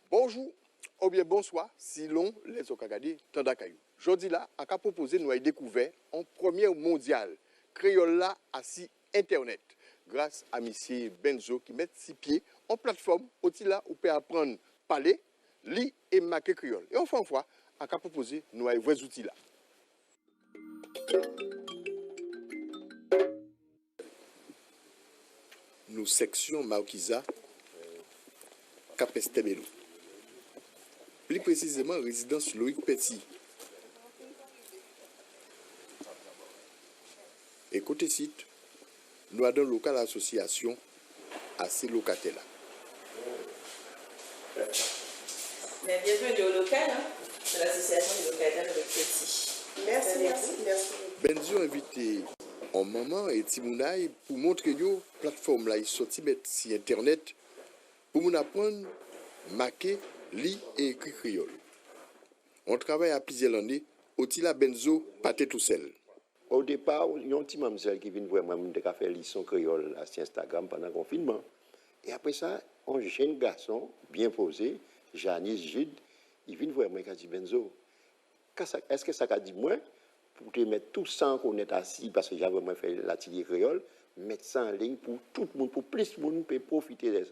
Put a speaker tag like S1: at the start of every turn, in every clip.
S1: Bonjour ou bien bonsoir, si l'on les a regardés tant d'accueil. Jodi là, on a proposé nous découvert en première mondiale créole là assis internet grâce à monsieur Benzo qui met six pieds en plateforme outil là où peut apprendre parler, lire et marquer créole. Et enfin fois, on a proposé nous vrais outils là. Nous section Marquisa Capestemelo. Plus précisément, résidence Loïc Petit. Et côté site, nous avons local association à ces locataires-là.
S2: Mais bienvenue au local, hein, de l'association des locataires de Petit. Merci.
S1: Benzo invité en maman et Timounaï pour montrer que la plateforme là, ils sont sur internet pour nous apprendre à marquer, lire et écrire créole. On travaille à plusieurs années, Otila Benzo pas tout seul.
S3: Au départ, il y a un petit mamselle qui vient voir moi, qui a fait leçon créole sur Instagram pendant le confinement. Et après ça, un jeune garçon, bien posé, Janice Jude, il vient voir moi et il dit Benzo, est-ce que ça a dit moi pour te mettre tout ça qu'on est assis, parce que j'avais vraiment fait l'atelier créole, mettre ça en ligne pour tout le monde, pour plus de monde peut profiter de ça.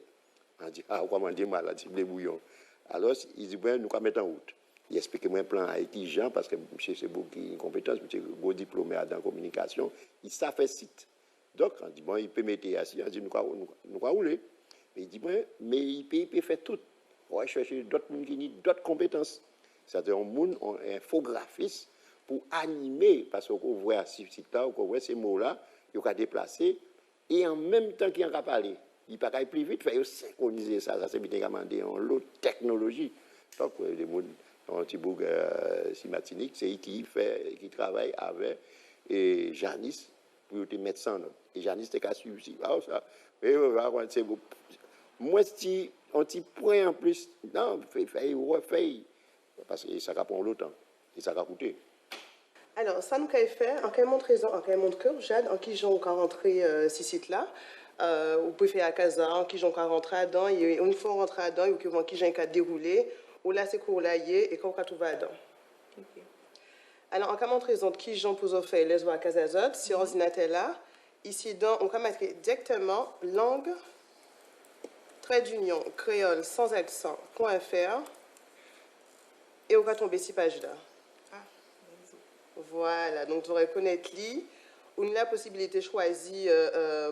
S3: On dit, comment dire mal, les bouillons. Alors, il dit, nous allons mettre en route. Il explique moi un plan intelligent, parce que M. Sebou qui a une compétence, M. Beau diplômé dans la communication, il sait faire site. Donc, on dit, il peut mettre assis, on dit, nous allons rouler. Mais il dit, mais il peut faire tout. On va chercher d'autres gens qui ont d'autres compétences. C'est-à-dire, un infographiste pour animer, parce qu'on voit ce site-là, on voit ces mots-là, il va déplacer, et en même temps qu'il va parler. Il ne peut pas plus vite, il faut synchroniser ça. Ça, c'est bien demandé en l'autre technologie. Donc, les gens, en Thibaut Simatinique, c'est qui travaille avec Janice pour te mettre ça en ordre. Et Janice, t'es qu'à suivre aussi. Ah, ça. C'est beau. Moi, si on t'y point en plus, non, refait. Parce que ça va prendre longtemps. Et ça va coûter.
S4: Alors, ça nous a fait, en quel montre que Jade, en qui j'en rentré ce site-là. Vous pouvez faire à Casa, en qui j'en rentré dedans, et une fois rentré dedans, et en qui j'en déroulé, ou là c'est court là et quand on va dedans. Okay. Alors, en cas montré qui j'en pose faire les voix à Casa Zod, sur ordinateur là, ici dans, on va mettre directement langue, trait d'union, créole sans accent, .fr, et on va tomber sur page là. Voilà, donc vous reconnaître lui. On a la possibilité de choisir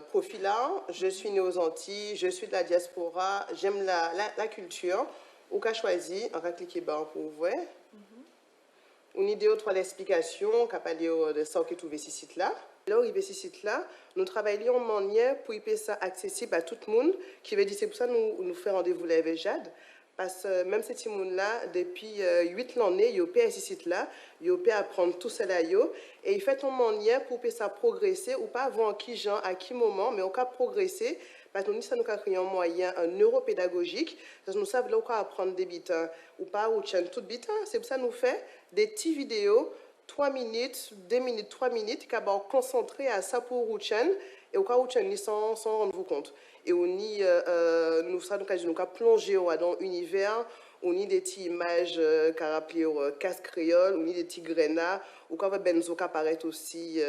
S4: profil là. Je suis né aux Antilles, je suis de la diaspora, j'aime la culture. On peut choisir, on va cliquer bas pour voir. On a deux ou trois explications, on peut parler de ça qui est trouvé sur ce site-là. Là, où ce site-là, nous travaillons en manière pour que ça accessible à tout le monde, qui veut dire c'est pour ça que nous faisons rendez-vous là avec Jade. Parce que même ces gens-là, depuis 8 l'année, ils ont fait ce site-là, ils ont pu apprendre tout cela, et ils font en manière pour que ça progresse, ou pas avant qui genre, à qui moment, mais on peut progresser, parce que nous, ça nous a créé un moyen, un neuropédagogique, parce que nous savons là où apprendre des bits, ou pas, ou tient tout bit, c'est pour ça que nous faisons des petites vidéos, 3 minutes, 2 minutes, 3 minutes, qui sont concentrées à ça pour Rouchen, et au cas où Rouchen sans rendre compte. Et on y, nous avons plongé dans l'univers, on y des petites images qui rappellent au casque créole, on y des petits grenats, ou quand Benzo qui apparaît aussi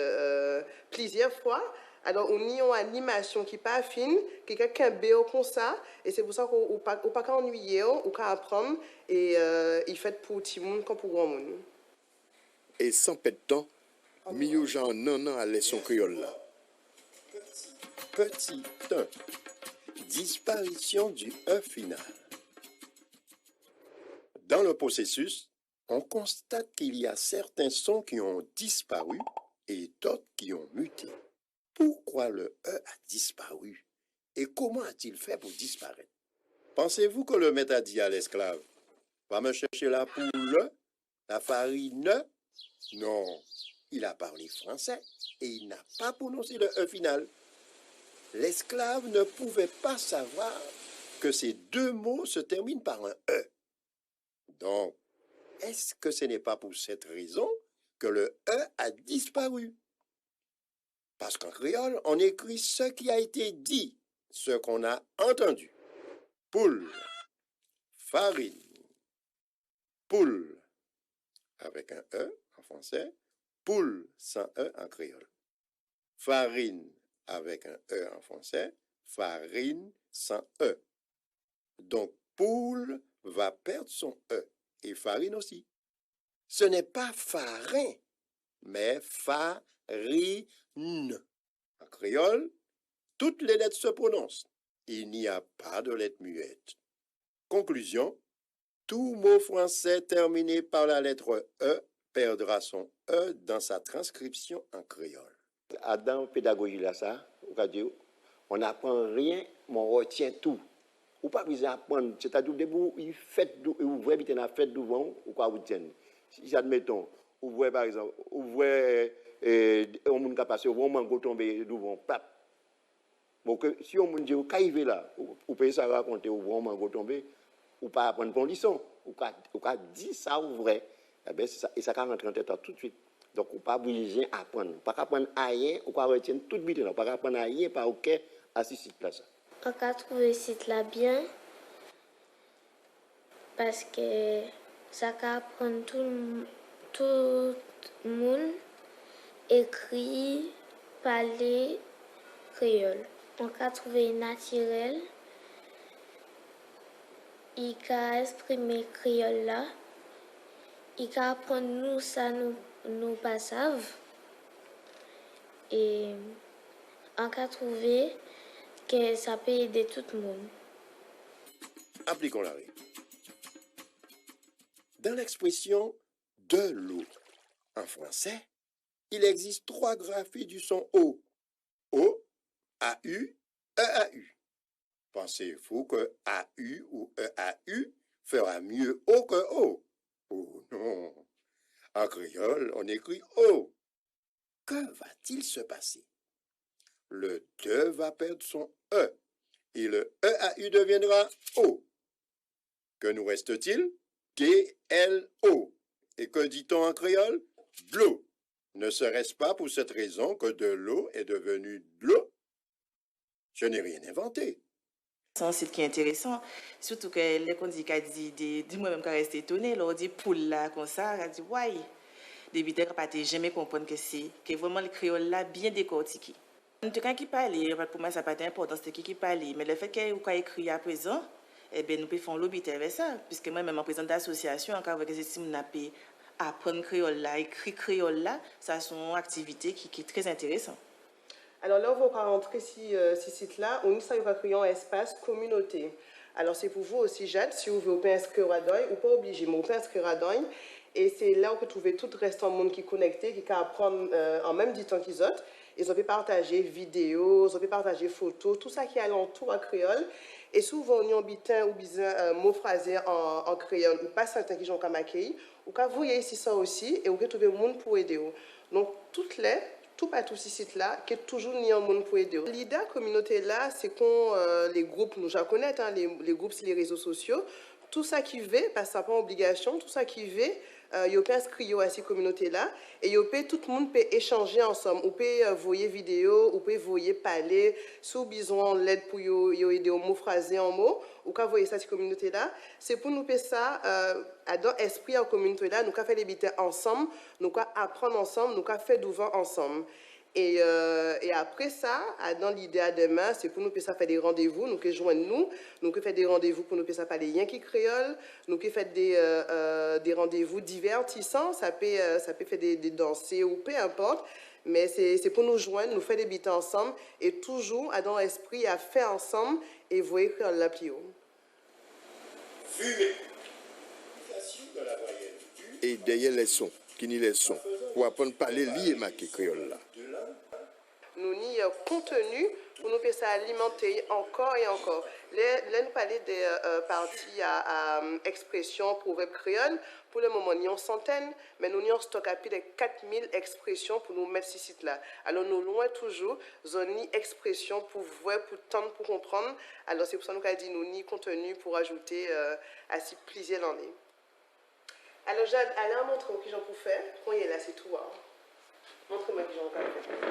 S4: plusieurs fois. Alors, on y a une animation qui n'est pas fine, qui est quelqu'un béo comme ça, et c'est pour ça qu'on ne pas ennuyer, on peut apprendre, et il fait pour tout le monde comme pour grand monde.
S1: Et sans perdre de temps, Mio Jean non à leçon créole là.
S3: Petit 1. Disparition du E final. Dans le processus, on constate qu'il y a certains sons qui ont disparu et d'autres qui ont muté. Pourquoi le E a disparu et comment a-t-il fait pour disparaître? Pensez-vous que le maître a dit à l'esclave, va me chercher la poule, la farine? Non, il a parlé français et il n'a pas prononcé le E final. L'esclave ne pouvait pas savoir que ces deux mots se terminent par un E. Donc, est-ce que ce n'est pas pour cette raison que le E a disparu? Parce qu'en créole, on écrit ce qui a été dit ce qu'on a entendu. Poule, farine, poule, avec un E en français, poule sans E en créole. Farine avec un E en français, farine sans E. Donc, poule va perdre son E et farine aussi. Ce n'est pas farin, mais farine. En créole, toutes les lettres se prononcent. Il n'y a pas de lettre muette. Conclusion, tout mot français terminé par la lettre E perdra son E dans sa transcription en créole. Dans la pédagogie, là, ça, on n'apprend rien, mais on retient tout. Ou pas besoin d'apprendre, c'est-à-dire que vous faites, vous voyez, vous faites devant, ou quoi vous tenez. Si, admettons, vous voyez par exemple, vous voyez, on monde qui passe, vous mango tomber devant, pap. Donc, si on me dit, vous arrivez là, vous pouvez ça raconter, vous mango tomber, ou pas apprendre une leçon, ou pas dire ça ou vrai, eh bien, c'est ça, et ça va rentrer en tête tout de suite. Donc, vous pas obligé d'apprendre. Pas apprendre à rien, ou pas retenir tout vite, non, pas apprendre à rien, pas aucun à ce site-là.
S5: On a trouvé ce site-là bien, parce que ça va apprendre tout le monde écrit, parler créole. On a trouvé naturel. Il a exprimé créole là. Il a apprendre nous ça nous pas savent. Et on a trouvé que ça peut aider tout le monde.
S3: Appliquons la règle. Dans l'expression « de l'eau », en français, il existe 3 graphies du son O. O, A-U, E-A-U. Pensez-vous que A-U ou E-A-U fera mieux O que O? Oh non. En créole, on écrit O. Que va-t-il se passer? Le 2 va perdre son E et le E-A-U deviendra O. Que nous reste-t-il? D-L-O. Et que dit-on en créole? De l'eau. Ne serait-ce pas pour cette raison que de l'eau est devenue de l'eau? Je n'ai rien inventé.
S2: C'est un site qui est intéressant, surtout que les qu'on dit qu'elle dit moi-même qu'elle reste étonnée, on dit poule là comme ça, elle dit ouais. Depuis qu'elle pas jamais comprendre que c'est que vraiment le créole là bien décortiqué. En tout cas qui parle, pour moi ça pas important c'est qui parle, mais le fait qu'elle a écrit à présent, eh bien nous pouvons faire lobby avec ça, puisque moi même en président d'association encore avec les estimes n'a pas apprendre créole là, écrire créole là, ça sont une activité qui est très intéressante.
S4: Alors là, on va rentrer ce site-là, on va créer un espace communauté. Alors c'est pour vous aussi, Jade, si vous voulez inscrire à Doy, ou pas obligé, mais vous pouvez inscrire à Doy. Et c'est là où vous trouvez tout le reste du monde qui est connecté, qui peut apprendre en même temps qu'ils autres. Ils ont pu partager vidéos, ils ont pu partager photos, tout ça qui est alentour en créole. Et souvent, on a un bitin ou un mot phrasé en créole, ou pas certains qui ont comme accueil, ou quand vous voyez ici ça aussi, et vous pouvez trouver le monde pour aider. Donc, toutes les tout pas tous ces sites-là, qui est toujours ni un monde pour aider. L'idée communauté là, c'est qu'on les groupes, nous j'en connais, hein, les groupes sur les réseaux sociaux, tout ça qui veut, parce que ça pas obligation, tout ça qui veut, il peut inscrire à ces communautés-là, et tout le monde peut échanger ensemble, ou peut voyer vidéo, ou peut voyer parler, sous besoin l'aide pour aider au mot phrasé en mots, ou quand vous voyez ça ces communautés-là, c'est pour nous faire ça, dans l'esprit en communauté-là, nous faire les biter ensemble, nous apprendre ensemble, nous faire devant ensemble. Et après ça, dans l'idée à demain, c'est pour nous faire des rendez-vous, nous que joindre nous que faire des rendez-vous pour nous faire parler Yankee créole, nous que faire des rendez-vous divertissants, ça peut faire des danser ou peu importe, mais c'est pour nous joindre, nous faire des bits ensemble et toujours dans l'esprit à faire ensemble et vous écrire la plus haut.
S3: Fumer.
S1: Et derrière les sons, qui ni les sons, pour apprendre à parler lié marqué créole là.
S4: Nous n'y contenu pour nous faire ça alimenter encore et encore. Là, nous parlons des parties à expression proverbe créole. Pour le moment, nous avons une centaine, mais nous avons stock à plus de 4000 expressions pour nous mettre ce site-là. Alors, nous loin toujours, zone expression pour voir, pour tendre, pour comprendre. Alors, c'est pour ça que nous avons dit nous ni contenu pour ajouter à ce plaisir l'année. Alors, Jade, allez montrer qui j'en peux faire. Voyez là, c'est tout. Hein. Montre-moi qui j'en peux faire.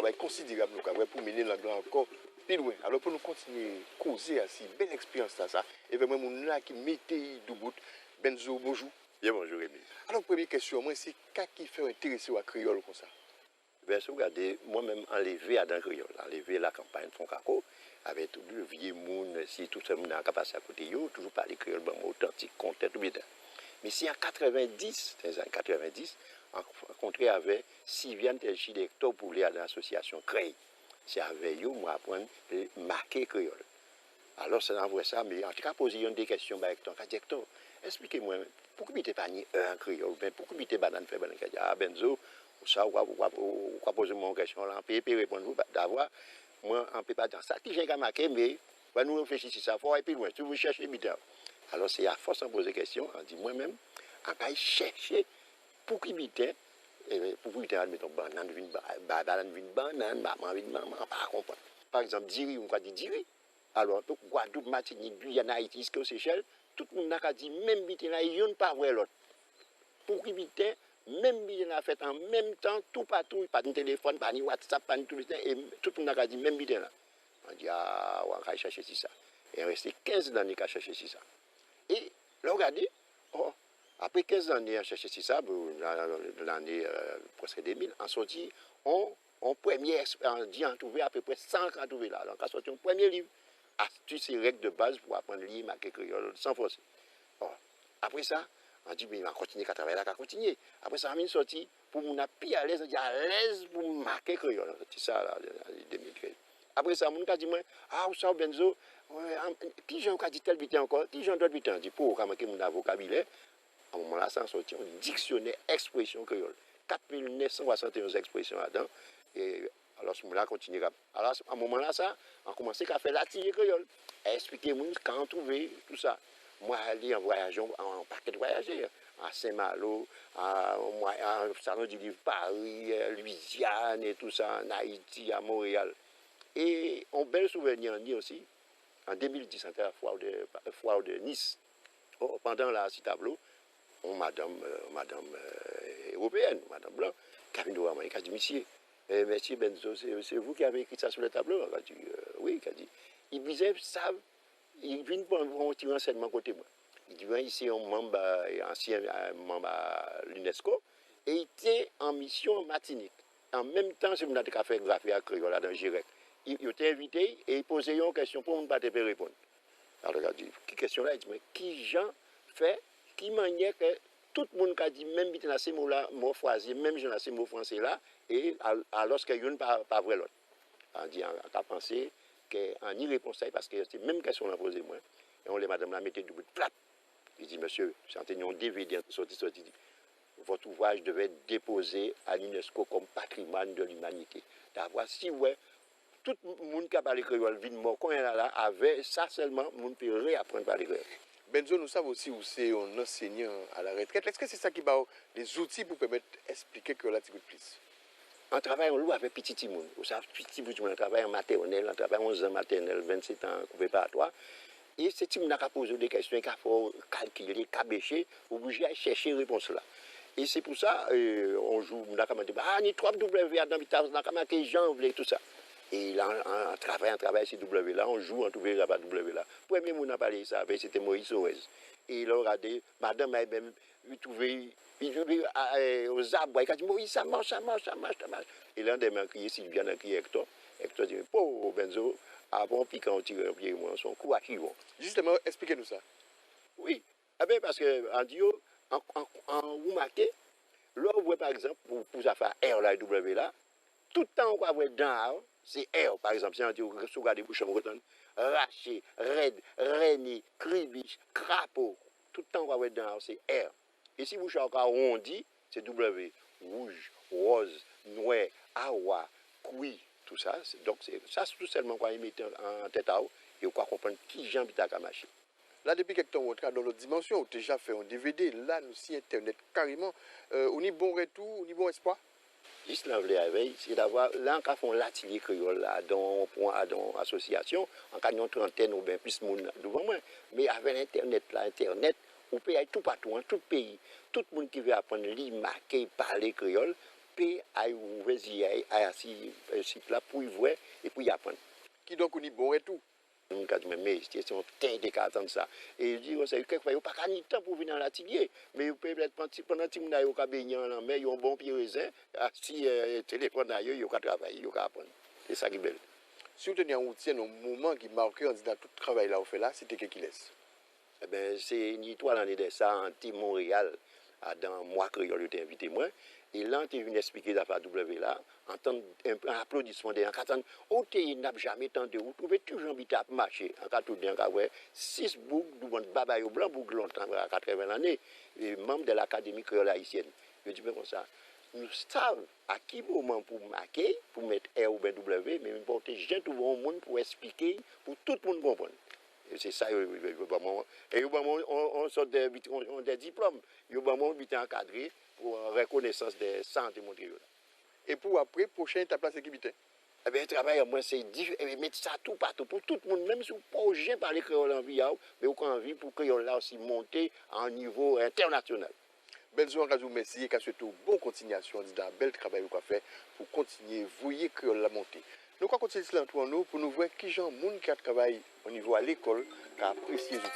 S1: travail considérable pour mener l'anglais encore plus loin. Alors pour nous continuer à causer à cette belle expérience ça, et vraiment mon là qui mettait du bout, Benzo, bonjour.
S3: Bien bonjour Rémi.
S1: Alors première question, moi c'est qu'est-ce qui fait intéresser à créole comme ça?
S3: Ben, si vous regardez, moi-même, enlevé à dans créole, enlevé la campagne Foncaco, avec tout le vieux monde, si tout le monde a capacité à côté, toujours parler créole, ben, authentique, content, tout bien. Mais si en 90, dans les années 90, on rencontré avec Sylviane Telchi-Lector pour aller à l'association CREI. C'est avec eux, moi, apprendre à marquer créole. Alors, c'est envoyé ça, mais en tout cas, poser des questions avec ton directeur. Expliquez-moi, pourquoi tu n'es pas ni un créole, pourquoi tu n'es pas dans le fait, ah, Benzo, ça, ou quoi poser mon question là, on peut répondre d'avoir, moi, on ne peut pas dire ça, qui j'ai marqué, mais nous réfléchissons ça, il faut aller plus loin, si vous cherchez bidon. Alors, c'est à force de poser des questions, on dit moi-même, on va chercher pour qui bidon, pour qui bidon, admettons, banane, maman, pas comprendre. Par exemple, Diri, on va dire Diri. Alors, Guadeloupe, Martinique, Guyane, Haïti, Isco, Seychelles, tout le monde a dit même bidon là, il n'y a pas l'autre. Pour qui bidon, même bien a fait en même temps, tout partout, pas de téléphone, pas de WhatsApp, pas de tout le temps, et tout le monde a dit même bien là. On dit, ah, on va chercher ça. Et on resté 15 années à chercher ça. Et là, regardez, oh, après 15 années à chercher ça, l'année presque 2000, on sorti, on premier, on dit, on trouvé à peu près 100 à trouver là. Donc, on sorti un premier livre, astuces et règles de base pour apprendre à lire, marquer créole, sans forcer. Oh, après ça, on dit, mais on va continuer à travailler là, on va continuer. Après ça, on a sorti pour nous plus à l'aise, on dit à l'aise pour marquer créole. C'est ça, là, en 2013. Après ça, on a dit, ah, ça, Benzo, qui j'en a dit tel bitin encore, qui j'en d'autres bitin, on dit, pour marquer mon vocabulaire, à un moment-là, ça a sorti un dictionnaire expression créole. 4971 expressions là-dedans. Et alors, à ce moment-là, on continue. Alors, à un moment-là, ça, on a commencé à faire l'atelier créole. Expliquez-moi quand on trouvait tout ça. Moi, aller en voyage, en paquet de voyager, à Saint-Malo, au Salon du Livre Paris, Louisiane et tout ça, en Haïti, à Montréal. Et un bel souvenir aussi, en 2010, c'était la foire de Nice. Oh, pendant la tableau, madame européenne, madame Blanc, qui a dit, monsieur Benzo, c'est vous qui avez écrit ça sur le tableau? Elle a dit, oui, elle a dit. Il disait, savent, il vient pour un petit renseignement côté moi. Il dit, ici, un membre, ancien membre à l'UNESCO, et il était en mission en Martinique. En même temps, je me suis fait graphier à Créole, dans le Girec. Il était invité et il posait une question pour ne pas te répondre. Alors, il a dit, quelle question là? Il dit, mais qui Jean fait, qui manière que tout le monde a dit, même si dans ces mots-là, mot français, même dans ces mots français là, et alors qu'il y a une pas vrai l'autre. On dit, on a pensé qu'on y répond ça parce que c'est même question qu'on a posée moi. Et on les madame la mettait debout plate. Il dit, monsieur, c'est un DVD sorti. Votre ouvrage devait être déposé à l'UNESCO comme patrimoine de l'humanité. D'avoir si ouais, tout le monde qui a parlé créole, vite mort, quand il est là, avait ça seulement, le monde peut réapprendre à parler créole.
S1: Benzo, nous savons aussi où c'est un enseignant à la retraite. Est-ce que c'est ça qui va les outils pour permettre d'expliquer que là, tu plus?
S3: On travaille en loup avec petit monde. Vous savez, petit monde, on travaille en maternelle, on travaille en 11 ans maternelle, 27 ans préparatoire. Et ce type n'a qu'à poser des questions, qu'il faut calculer, cabécher, obligé à chercher une réponse là. Et c'est pour ça, on joue, on a dit, il y a 3 W à l'habitation, on a marqué Jean, tout ça. Et là, on travaille ces W là, on joue, on trouve les W là. Le premier mot, on a parlé ça, c'était Moïse Soez. Et il a regardé, madame a même trouvé, aux arbres, il a dit, Moïse, ça marche. Et là, on a crié, Sylviane a crié Hector. Hector dit, oh, Benzo, avant, puis quand on tire un pied, moi, son coup à qui vont.
S1: Justement, expliquez-nous ça.
S3: Oui, parce qu'en Dio, en remarquez, là, vous voyez par exemple, pour ça faire R là et W là, tout le temps, on va voir dans c'est R, par exemple, si on dit, regardez les bouchons, raché, raide, rené, cribiche, crapaud, tout le temps, on va voir dans c'est R. Et si vous cherchez encore arrondi, c'est W, rouge, rose, noir, awa, cuit, tout ça. Donc, ça, c'est tout seulement quoi, ils mettent en tête à eux, et on va comprendre qui j'aime à marcher.
S1: Là, depuis quelques temps, on est dans l'autre dimension, on a déjà fait un DVD, là, nous, si Internet, carrément, on y bon retour, on y bon espoir.
S3: Juste là, c'est d'avoir, là, on fait l'atelier créole, là, dans l'association, en cas une trentaine ou bien plus de monde devant moi. Mais avec Internet, on peut aller tout partout, dans tout pays. Tout le monde qui veut apprendre à lire, marquer, parler créole, camper à ouvrir à site là pour y voir et pour y apprendre.
S1: Qui donc on y bon et tout.
S3: On a dit, mais c'est un teint de attendre ça. Et je dis, c'est quelquefois, il n'y a pas de temps pour venir à l'atelier. Mais vous pouvez peut-être pendant que vous avez un baigner en mer, il y a un bon pied raisin, si téléphone d'ailleurs, il y a travailler, il y a apprendre. C'est ça qui est belle.
S1: Si vous tenez en routier, un moment qui marque en disant tout le travail là, on fait là, c'était qui laisse?
S3: Eh bien, c'est une étoile en de ça, en Montréal, dans moi, créole, j'ai invité moi. Et là, tu es venu expliquer l'affaire W là, entendre un applaudissement des gens, oh, tu n'as jamais tenté, vous trouvez toujours invité à marcher, en cas tout bien, ouais, 6 boucs, du bon babaye au blanc, bouc longtemps, à 80 années, et membre de l'Académie créole haïtienne. Je dis, mais comme ça, nous savons à quel moment pour marquer, pour mettre R ou W, mais pour protéger tout le monde, pour expliquer, pour tout le monde comprendre. Et c'est ça, et on sort des diplômes, on est encadré pour reconnaissance des centres de Montréal.
S1: Et pour après, prochaine étape là, c'est qui bite?
S3: Eh bien, travail, moi, c'est mettre ça tout partout, pour tout le monde, même si vous n'avez pas obligé de parler créole en vie, mais vous avez envie pour créole là aussi monter à un niveau international.
S1: Benzo, merci et surtout bonne continuation d'un bel travail qu'on fait pour continuer, voyez créole la montée. Nous allons continuer cela entre nous pour nous voir qui gens monde qui travaille au niveau à l'école, qui apprécie les outils.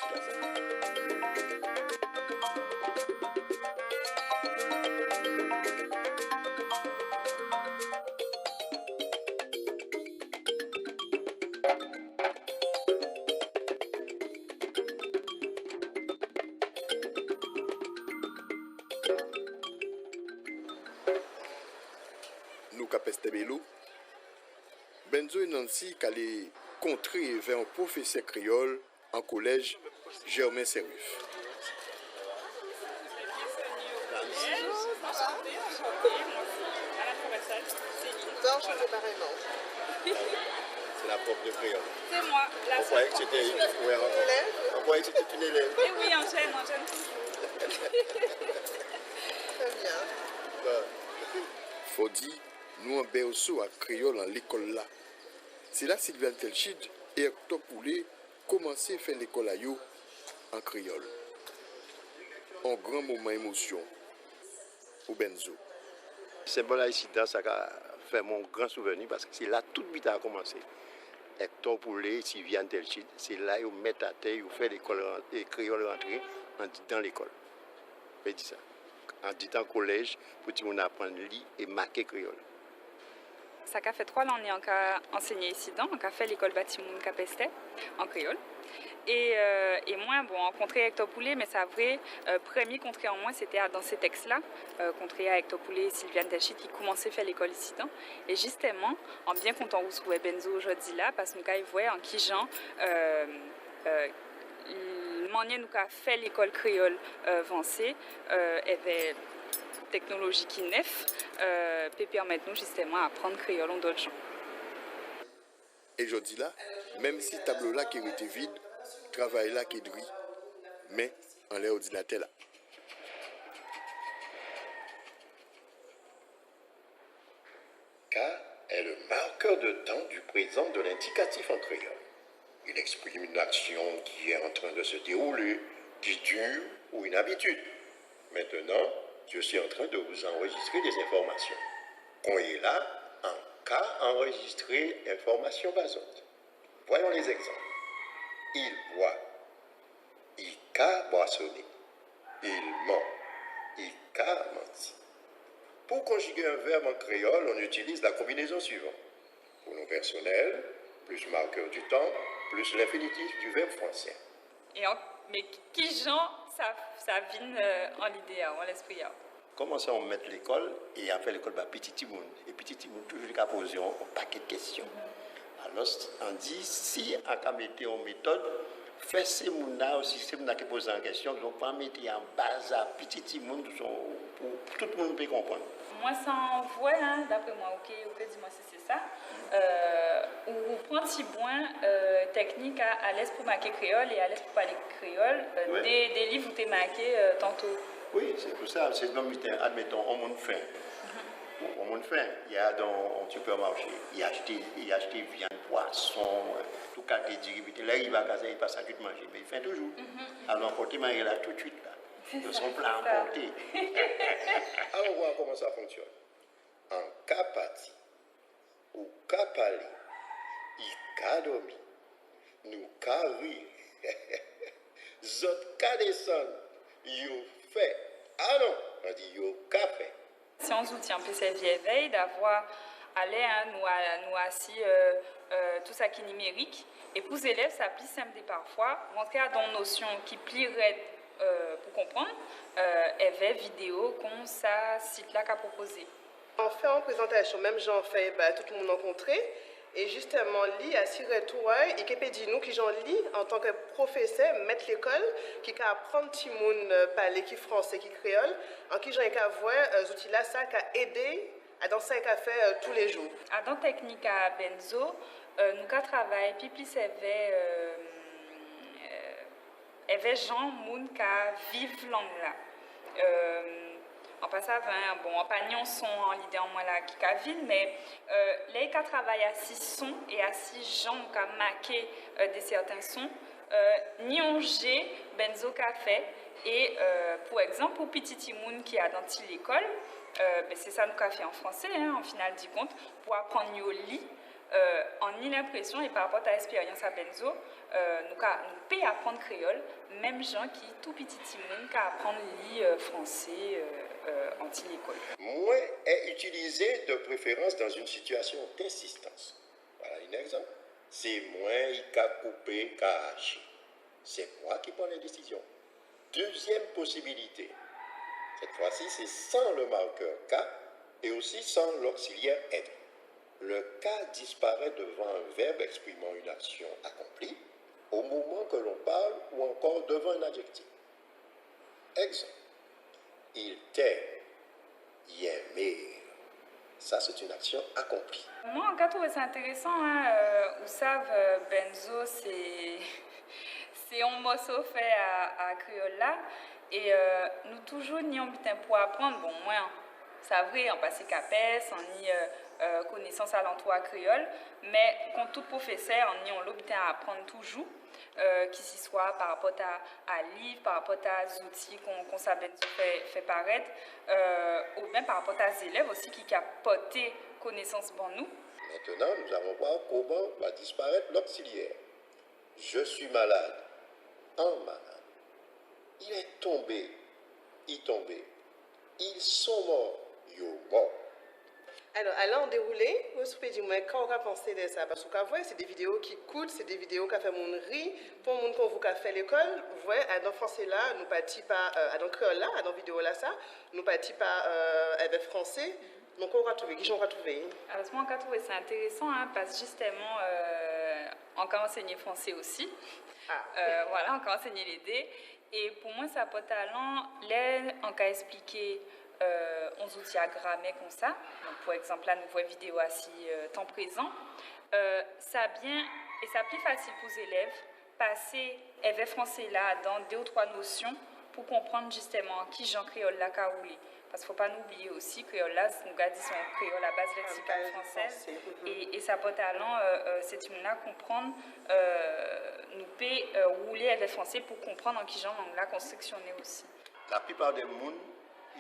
S1: Nous capestebelo. Benzo et Nancy qui allaient contrer vers un professeur créole en collège Germain Serif. C'est la prof de créole.
S6: C'est moi, la
S3: On croyait que c'était une élève.
S6: Et oui, enchaîne toujours.
S4: Très bien.
S1: Faut dire, nous en berceau à créole en l'école là. C'est là Sylvain Telchid et Hector Poulet commencé à faire l'école à yo en créole. Un grand moment d'émotion pour Benzo.
S3: C'est bon là ici, ça a fait mon grand souvenir parce que c'est là tout le temps a commencé. Hector Poulet, Sylvain Telchid, c'est là où met à terre, où fait l'école et créole rentrer dans l'école. Je dis ça. En disant collège, pour tout le monde apprendre à lire et marquer créole.
S6: Ça a fait 3 ans qu'on a enseigné ici, on a fait l'école bâtiment Capestet en créole. Et moi, bon, rencontré Hector Poulet, mais ça vrai, premier contré en moi, c'était dans ces textes-là, contré à Hector Poulet et Sylviane Telchid qui commençaient à faire l'école ici. Et justement, en bien content où se trouvait Benzo aujourd'hui là, parce que nous avons vu en qui Jean, manière nous avons fait l'école créole avancée, avait technologie qui neuf, peut permettre nous justement apprendre créole en d'autres gens.
S1: Et je dis là, même si tableau là qui était vide, travail là qui est gris, mais en l'ordinateur là.
S7: K est le marqueur de temps du présent de l'indicatif en créole. Il exprime une action qui est en train de se dérouler, qui dure ou une habitude. Maintenant, je suis en train de vous enregistrer des informations. On est là, en cas enregistré information basante. Voyons les exemples. Il boit. Il qu'a boissonné. Il ment. Il qu'a menti. Pour conjuguer un verbe en créole, on utilise la combinaison suivante. Pronom personnel, plus marqueur du temps, plus l'infinitif du verbe français.
S6: Mais qui gens ça vient en l'idée, en l'esprit?
S3: Comment ça on met l'école et après l'école bah petit timoun et petit timoun toujours qu'à poser un paquet de questions. Alors on dit si on a mettre en méthode fait ces mouna aussi c'est mouna qui pose en question donc pas mettre en base à petit timoun pour tout le monde peut comprendre.
S6: Moi ça envoie d'après moi OK dis-moi si c'est ça. Ou prend si point technique à l'aise pour marquer créole et à l'aise pour parler créole des livres où tu es marqué tantôt.
S3: Oui, c'est pour ça, c'est comme admettons on monde faim. On monde faim, il y a dans un supermarché, il a acheté viande, poisson, tout cas des dérivés. Là il va casser, il passe à tout manger, mais il fait toujours. Alors emporter manger là tout de suite là. De son plat emporté.
S7: Alors on voit comment ça fonctionne. en ka pati, ou ka pale, i ka domi, nous ka ri, zot ka deson, yo fait. Ah non, on dit yo ka fait.
S6: Sciences outils en PCV éveil d'avoir allé nous assis tout ça qui est numérique et pour les élèves ça plus simple des parfois rentrer dans une notion qui plierait pour comprendre avait vidéo comme ça site là qu'a proposé.
S4: En fait en présentation même j'en fais tout le monde rencontré et justement lit à six retours et qui peut dire nous qui j'en lis en tant que professeur maître l'école qui peut apprendre tout le monde parler qui français qui créole en qui j'en ai qu'à voir outils là ça qu'a aidé à dans ça qu'a fait tous les jours.
S6: À dans technique à Benzo nous qu'a travaillé puis plus avait gens moun qu'a vivre langue là. En passant en pagnon son en l'idée en moi là qui cavine mais les cas travaillent à 6 sons et à 6 gens qui ont marqué des certains sons ni on G benzo café et pour exemple pour petit timoun qui a dans l'école c'est ça nous qu'a fait en français en final du compte pour apprendre au lit en ni l'impression et par rapport à l'expérience à benzo nous peut apprendre créole même gens qui tout petit timoun qui apprendre lit français anti-l'école.
S7: Moins est utilisé de préférence dans une situation d'insistance. Voilà un exemple. C'est moins qui a coupé, qui a agi. C'est moi qui prends les décisions. Deuxième possibilité. Cette fois-ci, c'est sans le marqueur K et aussi sans l'auxiliaire être. Le K disparaît devant un verbe exprimant une action accomplie au moment que l'on parle ou encore devant un adjectif. Exemple. Il t'aime, aimer. Ça, c'est une action accomplie.
S6: Moi, en cas, trouvé ça intéressant. Vous savez, benzo, c'est un morceau fait à créole là. Et nous toujours n'y avons pour apprendre. Bon, moi, c'est vrai, on passe capes, on y connaissance à l'entour à créole. Mais comme tout professeur, on y a l'objet à apprendre toujours. Qui s'y soit par rapport à livres, par rapport à outils qu'on fait paraître, ou bien par rapport à des élèves aussi qui apportent connaissance pour nous.
S7: Maintenant, nous allons voir comment va disparaître l'auxiliaire. Je suis malade, un malade. Il est tombé, il tombé. Ils sont morts, yo mort.
S4: Alors, allant dérouler, vous pouvez dire, quand on a pensé de ça, parce que c'est des vidéos qui coûtent, c'est des vidéos qui font mon riz, pour mon qu'on vous fait l'école, vous voyez, dans français là, nous partis pas, dans créole là, dans vidéo là ça, nous partis pas avec français, donc on va trouver, qui j'en va trouver.
S6: Alors, moi, on a trouvé ça intéressant, parce que justement, on a enseigné français aussi. Voilà, on a enseigné les dés. Et pour moi, ça n'a pas de talent, là, on a expliqué. On outils à grammer comme ça. Donc, pour exemple, la nouvelle vidéo assis temps présent. Ça bien et ça plus facile pour les élèves passer élèves français là dans 2 ou 3 notions pour comprendre justement qui Jean créole là qu'a roulé. Parce qu'il ne faut pas oublier aussi que là, nous avons dit son créole à base lexicale française. Et ça peut talent, c'est une là comprendre, nous peut rouler élèves français pour comprendre en qui Jean langue là constructionné aussi.
S7: La plupart des gens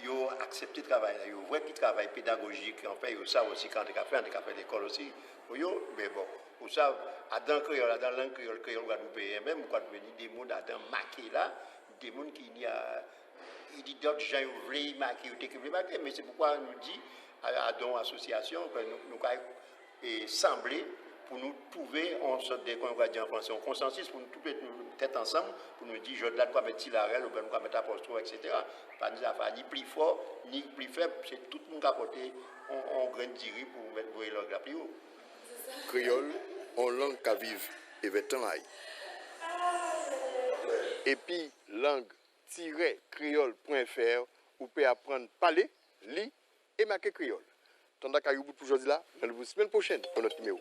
S7: ils ont accepté le travail, ils ont vu le travail pédagogique, en fait, ils savent aussi quand ils ont fait l'école aussi. Mais bon, vous savez, dans le créole, dans le créole, même quand vous venez des gens dans marqués là, des gens qui n'y a. Il dit d'autres gens qui veulent marquer, mais c'est pourquoi nous dit à dans l'association que nous avons semblé pour nous trouver en sorte de un consensus pour nous trouver tête ensemble pour nous dire je dois quoi mettre l'arrêt ou bien nous mettre apostrophe etc. Pas nous affaires ni plus fort ni plus faible, c'est tout le monde capoté on grain de pour mettre voyer langue la plus haut.
S1: Créole en langue qui vive et vetan aille. Et puis langue-créole.fr où peut apprendre parler, lire et marquer créole. Tandis qu'à vous pour aujourd'hui là, rendez-vous semaine prochaine pour notre numéro.